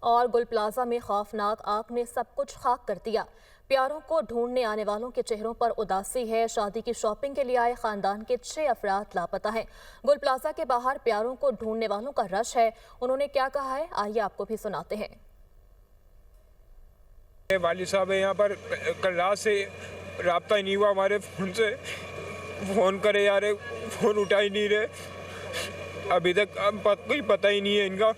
और गुल प्लाजा में खौफनाक आग ने सब कुछ खाक कर दिया। प्यारों को ढूंढने आने वालों के चेहरों पर उदासी है। शादी की शॉपिंग के लिए आए खानदान के 6 अफराद लापता हैं। गुल प्लाजा के बाहर प्यारों को ढूंढने वालों का रश है। उन्होंने क्या कहा है, आइए आपको भी सुनाते हैं। वालिद साहब है यहाँ पर, कल रात से राब्ता ही नहीं हुआ हमारे फ़ोन से। फ़ोन करे जा रहे, फ़ोन उठा ही नहीं रहे। अभी तक कोई पता ही नहीं है इनका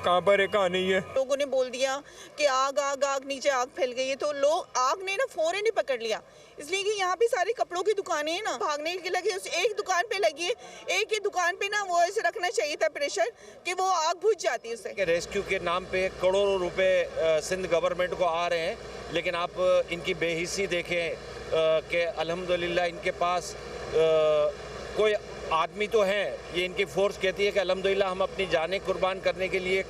कहाँ पर है कहाँ नहीं है। लोगों ने बोल दिया कि आग आग आग, नीचे आग फैल गई है, तो लोग आग ने ना फौरन ही पकड़ लिया, इसलिए कि यहाँ पे सारी कपड़ों की दुकानें हैं ना, भागने के लगे उस एक दुकान पे लगी है। एक ही दुकान पे ना वो ऐसे रखना चाहिए था प्रेशर कि वो आग बुझ जाती है उससे। रेस्क्यू के नाम पे करोड़ों रुपए सिंध गवर्नमेंट को आ रहे हैं, लेकिन आप इनकी बेहिसी देखें कि अल्हम्दुलिल्लाह इनके पास कोई आदमी तो हैं। ये इनकी फोर्स कहती है कि अल्हम्दुलिल्लाह हम अपनी जानें कुर्बान करने के लिए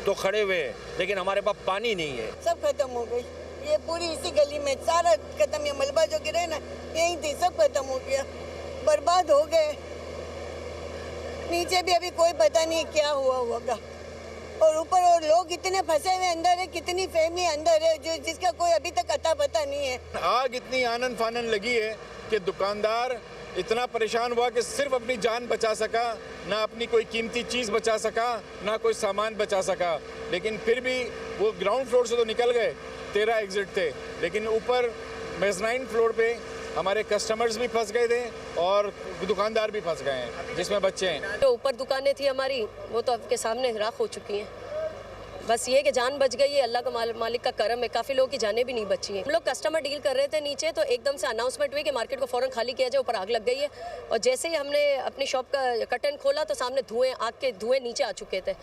तो खड़े हुए हैं, लेकिन हमारे पास पानी नहीं है। सब खत्म हो गई, ये पूरी इसी गली में सारा खत्म। ये मलबा जो गिरे ना यहीं थी, सब खत्म हो गया, बर्बाद हो गए। नीचे भी अभी कोई पता नहीं क्या हुआ होगा, और ऊपर और लोग इतने फंसे हुए अंदर है, कितनी फैमिली अंदर है जो जिसका कोई अभी तक अता पता नहीं है। आग इतनी आनन फानन लगी है कि दुकानदार इतना परेशान हुआ कि सिर्फ अपनी जान बचा सका, ना अपनी कोई कीमती चीज़ बचा सका, ना कोई सामान बचा सका। लेकिन फिर भी वो ग्राउंड फ्लोर से तो निकल गए, 13 एग्जिट थे, लेकिन ऊपर मेज़नाइन फ्लोर पे हमारे कस्टमर्स भी फंस गए थे और दुकानदार भी फंस गए हैं, जिसमें बच्चे हैं। जो ऊपर दुकानें थी हमारी वो तो आपके सामने राख हो चुकी हैं। बस ये कि जान बच गई है, अल्लाह का मालिक का करम है। काफ़ी लोगों की जानें भी नहीं बची हैं। हम लोग कस्टमर डील कर रहे थे नीचे, तो एकदम से अनाउंसमेंट हुई कि मार्केट को फ़ौरन खाली किया जाए, ऊपर आग लग गई है। और जैसे ही हमने अपनी शॉप का कर्टन खोला तो सामने आग के धुएं नीचे आ चुके थे।